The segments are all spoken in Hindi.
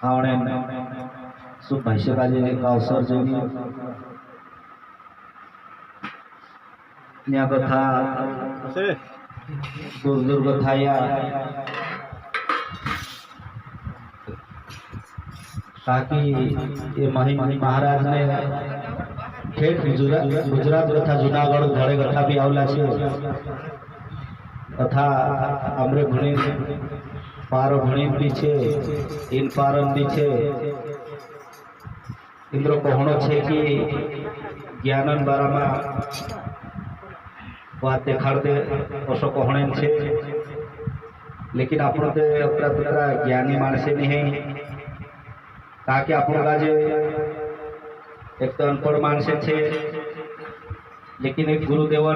આવણે શું ભાષ્યકાજે અવસર જોઈએ ત્યાં કથા દૂર દૂર કથાયા ताकि ये महिमनी महाराज ने ठेठ गुजरात कथा जूनागढ़ घड़े कथा भी आवला छे तथा अमरे भणी पारो भणी भी छे इन पारम भी छे इंद्र कहणो छे कि ज्ञानन बारा में बात देखाड़ दे ओसो कहणे छे लेकिन आपणो ते अतरा ततरा ज्ञानी माणसे नहीं ताकि आपको काजे एक तो अनपढ़ मानसे छे लेकिन एक गुरुदेव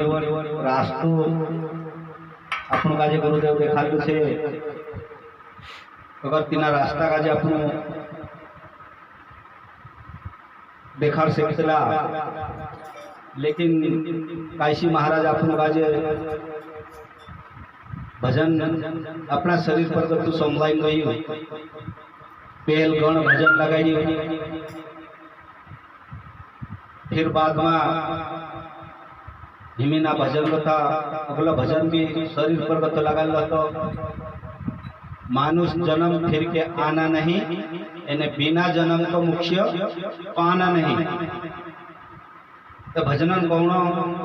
रास्तु आपको काजे गुरुदेव देखाड़्યું छे अगर तीना रास्ता काजे आपको देखाड़ सकतेला लेकिन काशी महाराज आपको काजे भजन अपना शरीर पर करतु समवाई गयु पेल गण भजन लगाई फिर बाद में हिमीना भजन कथा अगला भजन भी शरीर पर कथा लगा तो मानुष जन्म फिर के आना नहीं एने बिना जन्म तो मुख्य पाना नहीं तो भजन गौण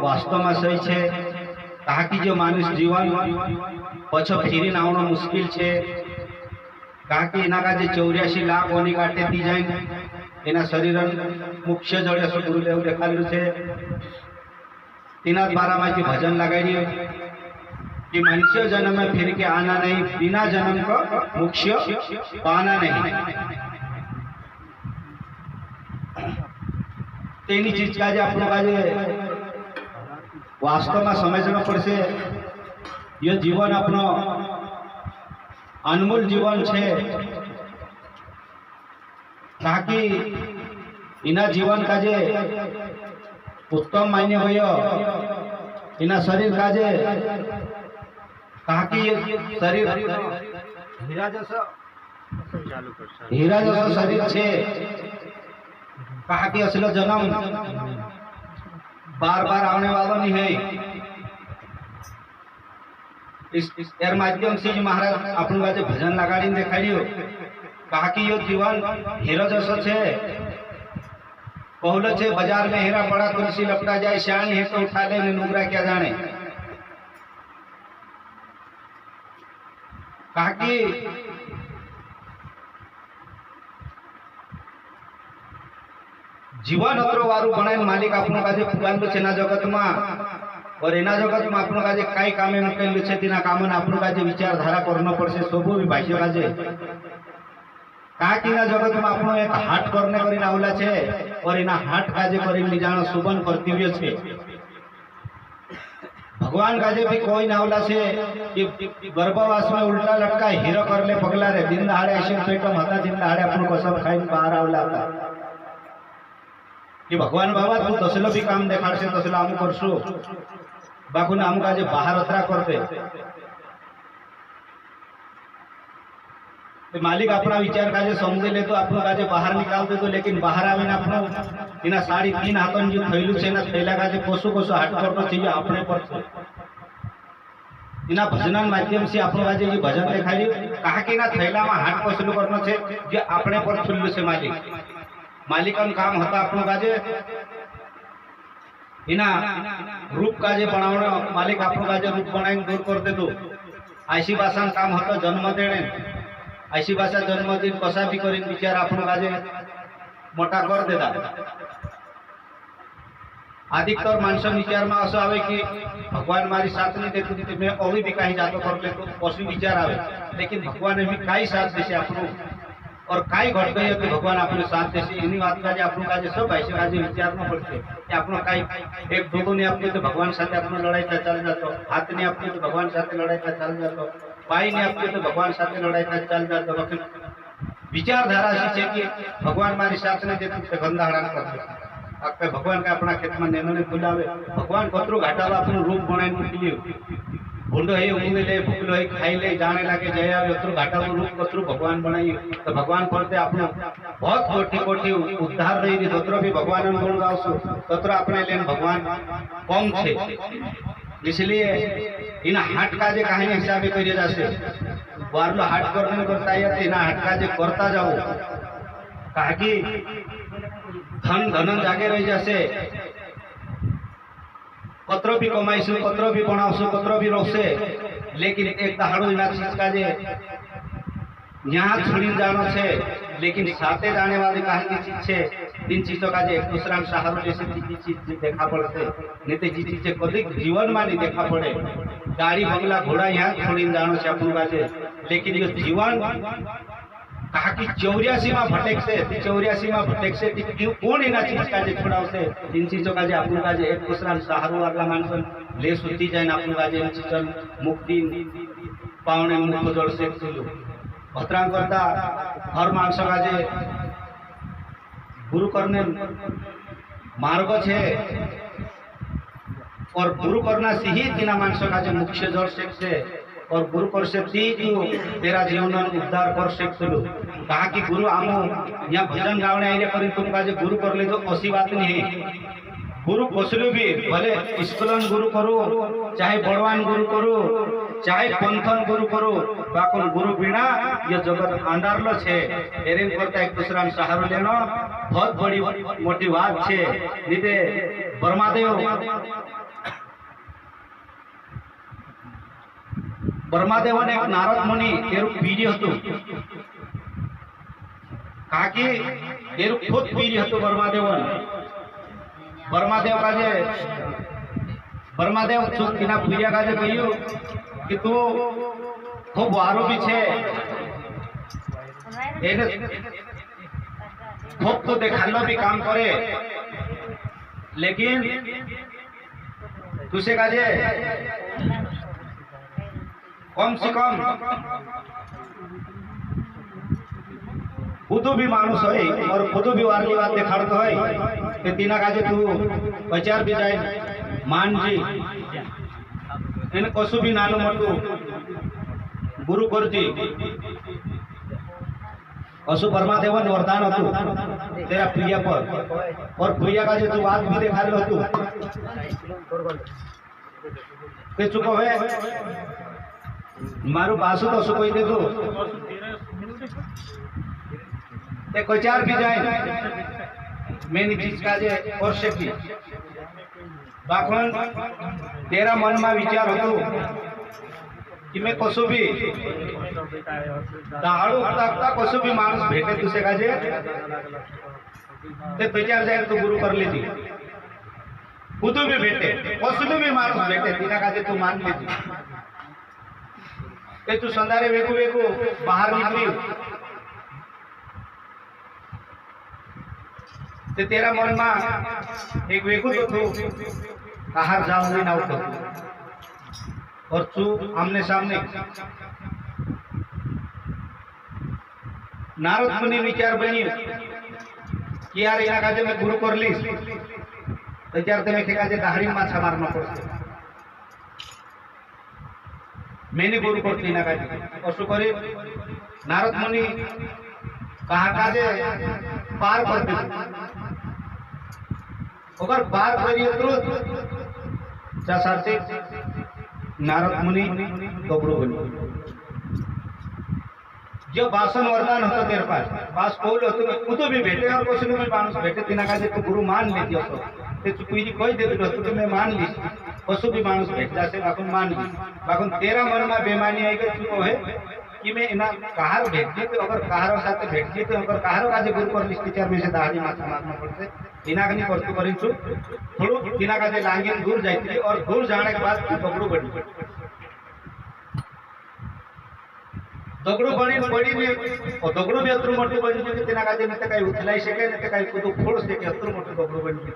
वास्तव में सही है ताकि जो मानुष जीवन पछो फिरी आवनो मुश्किल है कहा कि इना का जो 84 लाख होनी काटे दी जाए इना शरीर मुख्य जड़े गुरुदेव देखाड़ू है तीना बारा में भजन लगाई कि मनुष्य जन्म में फिर के आना नहीं बिना जन्म को मुख्य पाना नहीं तेनी चीज का जो अपनों का जो वास्तव में समझना पड़े ये जीवन अपनो अनमोल जीवन है ताकि इना जीवन का जे उत्तम मान्य भयो इना शरीर का जे ताकि शरीर हीरा जैसा शरीर है कहा कि असलो जन्म बार बार आने वाला नहीं है इस माध्यम से महाराज अपन का भजन लगाड़ी देखाड़ियो कहा कि यो जीवन हीरो जैसा है कहलो छे बाजार में हीरा पड़ा तुलसी लपटा जाए श्याणी है तो उठा ले नुगरा क्या जाने कहा कि जीवन अतरो वारू बनाए मालिक अपन का पुरानो छे ना जगत में और एना जगत में आपनो काजे काई कामे मुकेलु छे तीना कामन आपनो काजे विचारधारा करनो पड़से सबो भी भाष्य काजे का किना जगत में आपनो एक हाट करने करी आवला छे और एना हाट काजे करी नि जानो सुबन कर्तव्य छे भगवान काजे भी कोई ना आवला छे कि गर्भवास में उल्टा लटका हीरो करले पगला रे दिन दहाड़े ऐसे पेटम हता दिन दहाड़े आपनो कसम खाइन बाहर आवला था कि भगवान बाबा तू तसलो भी काम देखाड़शे तसलो आम करशु बाकू ने आमका जो बाहर अतरा करते तो मालिक अपना विचार का जो समझे ले तो अपनो का जो बाहर निकाल दे तो लेकिन बाहर आवे ना अपनो इना 3.5 हाथन जो थैलू छे ना थैला का जो कोसो कोसो हाट करनो चाहिए अपने पर इना भजनन माध्यम से अपनो का जो भजन देखाई कहा कि ना थैला में हाट कोसलो करनो छे जे अपने पर खुल्लू छे मालिकन काम होता अपनो का जे इना रूप का जे बनावनो मालिक आपनो का जे रूप बनाई दूर कर दे तो ऐसी भाषा काम होता जन्म देने ऐसी भाषा जन्मदिन कसा भी करी विचार आपनो का जे मोटा कर देता अधिकतर मानस विचार में असो आवे कि भगवान मारी साथ नहीं देते मैं अभी भी कहीं जातो कर ले तो पशु विचार आवे लेकिन भगवान ने भी कई साथ देसे आपनो और काई घट गई तो भगवान अपने साथ जैसे इन्हीं बात का अपनों का सब ऐसे का विचार में पड़ते अपनों काई एक दो ने अपने तो भगवान साथ अपनो लड़ाई का चल जातो हाथ ने अपने तो भगवान साथ लड़ाई का चल जातो पाई ने अपने तो भगवान साथ लड़ाई का चल जातो विचारधारा ऐसी है कि भगवान मारी साथ ने देते तो गंदा हड़ान करते भगवान का अपना खेत में नैनो ने बुलावे भगवान कतरू घाटावा अपनो रूप बनाई मूकी भूंडो है उंगे ले भूखलो है खाई ले जाने लगे जय आवे उतर घाटा रूप कतरू भगवान बनाई तो भगवान करते आपनो बहुत कोटि कोटि उद्धार रही री तोत्र भी भगवान गुण गावसु तोत्र अपने लेन भगवान कम छे इसलिए इन हाट का जे कहानी हिसाबे करिए जासे वारलो हाट करने करता है इन हाट का जे करता जाओ काकी धन धन जागे रही जासे कतरो भी कमाईसु कतरो भी बनावसु कतरो भी रोसे लेकिन एक दहाड़ो इना चीज का जे यहाँ छुड़ी जानो छे लेकिन साथे जाने वाली कहानी चीज छे तीन चीजों का जे एक दूसरा सहारो जैसे चीज देखा पड़ते नहीं तो जी चीज कदिक जीवन में नहीं देखा पड़े गाड़ी बंगला घोड़ा यहाँ छोड़ी जानो छे अपन का जे लेकिन ये जीवन कहा कि 84 में भटक से 84 में भटक से क्यों कौन इना चीज का जे छोड़ाव से इन चीजों का जे अपन का जे एक दूसरा सहारो वाला मानसन ले सुती जाए अपन का जे चीजन मुक्ति पावने मुख जोड़ से चलो भद्रांग करता हर मानस का जे गुरु करने मार्ग छे और गुरु करना से ही तीना मानस का जे मुख्य जोड़ से और गुरु कर से तेरा जीवन उद्धार कर सकते कहा कि गुरु आमो यहाँ भजन गावने आइले पर तुमका जो गुरु कर ले तो ऐसी बात नहीं है गुरु कसलु भी भले स्कूलन गुरु करो चाहे बड़वान गुरु करो चाहे पंथन गुरु करो बाकन गुरु बिना ये जगत अंधारलो छे एरेन करता एक दूसरा सहारो लेनो बहुत बड़ी मोटी बात छे नीते ब्रह्मादेवन एक नारद मुनि तेरु पीढ़ी हतु काकी तेरु खुद पीढ़ी हतु ब्रह्मादेव का जे ब्रह्मादेव चुप किना पीढ़िया का जे कहियो कि तू खूब वारो भी छे एने खूब तो देखालो भी काम करे लेकिन तुसे का जे कम से कम खुद भी मानुष है और खुद भी वारली बात देखाड़तो है ते तीना काजे तू विचार भी जाए मान जी इन कसु भी नानो मोटू गुरु करती असु परमादेवन वरदान हतु तेरा प्रिय पर और प्रिय का जे तू बात भी देखाड़लो हतु ते चुको है मारू पासु तो सुकोई दे दो ते कोचार भी जाए मैंने चीज का जे और शक्ति बाखन तेरा मन में विचार हो कि मैं कसु भी दाड़ू तकता कसु भी मानुष भेटे तुसे का जे ते विचार जाए तो गुरु कर लेती खुद भी भेटे कसु भी मानुष भेटे तीना का जे तू मान लेती ए तू संधारे वेगू वेगू बाहर निकली ते तेरा मन में एक वेगू तो तू बाहर जाओ नहीं ना उठो और तू आमने सामने नारद मुनि विचार बनी कि यार यहाँ का मैं गुरु कर ली तो यार तेरे का दाहरी माछा मारना पड़ता मैंने गुरु करती ना कशु करे नारद मुनि कहा काजे पार करते अगर पार करिए तो साथे नारद मुनि कपड़ो बनी जो भाषण वरदान होता तेरे पास बास बोल होते खुद भी बैठे और कुछ भी मानुष बैठे तीना काजे तो गुरु मान लेती हो ते चुपी कोई दे तो मैं मान ली पशु भी मानुष भेटला से बाकुन मान ली बाकुन तेरा मन में बेमानी आई गई चुको है कि मैं इना कहार भेटती तो अगर कहारो साथे भेटती तो अगर कहारो काजे गुरु पर लिस्ट टीचर में से दाढ़ी माथा मारना पड़ते इना कनी करतु करिछु थोड़ो तिना काजे लांगेन दूर जाईती और दूर जाने के बाद दगड़ो बड़ी दगड़ो बनी पड़ी ने और दगड़ो भी अतरू मोटू बनी कि तिना काजे न काई उछलाई सके न काई कुदो फोड़ सके अतरू मोटू दगड़ो बनी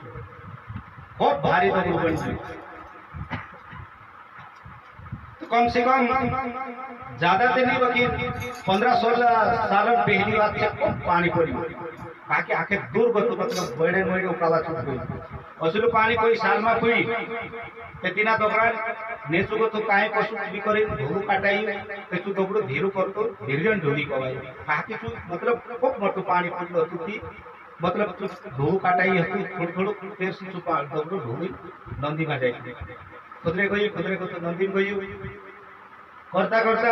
खूब भारी दगड़ो बनी कम से कम ज्यादा तो नहीं बाकी 15-16 साल पहली बात है पानी पड़ी बाकी आखे दूर गतो मतलब बड़े बड़े उकाला छूट गई असलो पानी कोई साल में कोई ते तीना दोगड़ा नेचु को तो काय पशु भी करे धोरू काटाई तेचु दोगड़ो धीरू करतो धीरजन ढोली कवाई काकी छु मतलब खूब मोटो पानी पड़लो तुती मतलब धोरू काटाई हतु थोड़ थोड़ तेर से छु दोगड़ो ढोली नंदी में जाई खुदरे को तो नंदी में गई करता करता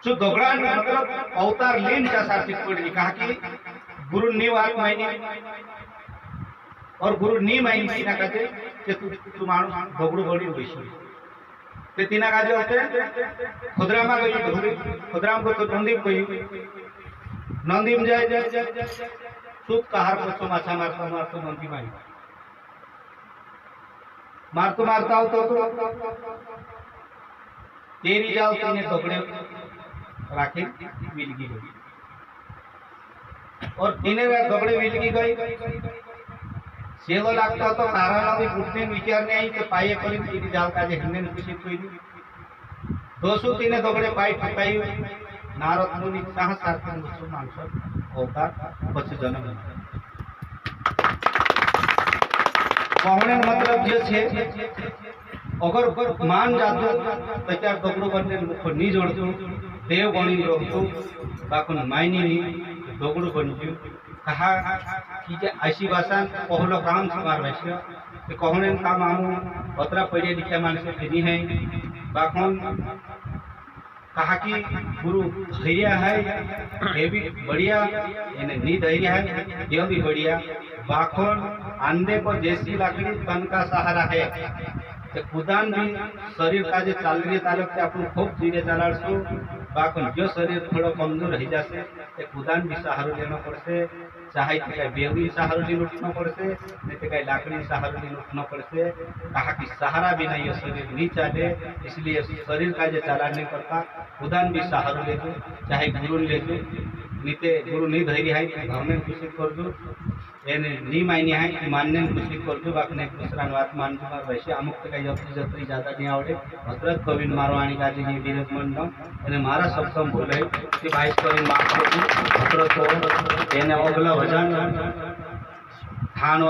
छु दोगड़ा मतलब अवतार लीन का सार्थिक पड़ी कहा कि गुरु नी बात मायनी और गुरु नी मायनी तीना काजे कि तू माणूस दोगड़ो बड़ी बैसो ते तीना काजे होते खुदरामा गई धोरी खुदराम को तो नंदी गई नंदी में जाए सुख कहार को माछा मारता नंदी माई मारता हो तो तेरी जाओ तेने दोगड़े राखे विलगी गई और तीने दोगड़े विलगी गई सेवा लागता तो नारायण भी घुटने विचार नहीं आई कि पाए करी तीनी जाल का हिंदे खुशी कोई नहीं दोस्तों तीने दोगड़े पाई ठुकाई नारद मुनि साहस सार्थक मुसो मानस अवतार पछ जन्म कहने मतलब जे छे अगर मान जातो तचार दोगड़ो बनने मुख नी जोड़तो देव बनी रहतो बाकुन मायनी नी दोगड़ो बनजो कहा कि जे ऐसी भाषा कहलो काम समार वैश्य कि कहने काम आमु अतरा पढ़े लिखे मानस नहीं है बाकुन कहा कि गुरु धैर्य है ये भी बढ़िया यानी नी धैर्य है ये भी बढ़िया बाकुन अंधे को जैसी लकड़ी तन का सहारा है तो खुदान भी शरीर का जो चालने तालक से अपन खूब धीरे चलाड़सो बाकुन जो शरीर थोड़ा कमजोर रह जासे तो खुदान भी सहारो लेना पड़से चाहे तो बेवड़ी सहारो ले उठना पड़से नहीं तो लाकड़ी सहारो ले उठना पड़से कहा कि सहारा भी नहीं है शरीर नहीं चले इसलिए शरीर का जो चला नहीं करता खुदान भी सहारो ले दो चाहे गुरु ले दो नीते गुरु नहीं धैर्य है भावने खुशी कर दो नी मायने है कि मानने खुशी कर दो बाकी एक दूसरा बात मान दूंगा वैसे अमुक का जत्री ज्यादा नहीं आवड़े भद्रत कविन मारो आनी का जी विरोध मंडम અને મારા શબ્દ બોલે કે ભાઈ કરી માફ કરજો ભદ્રત એને અગલા વજન થાન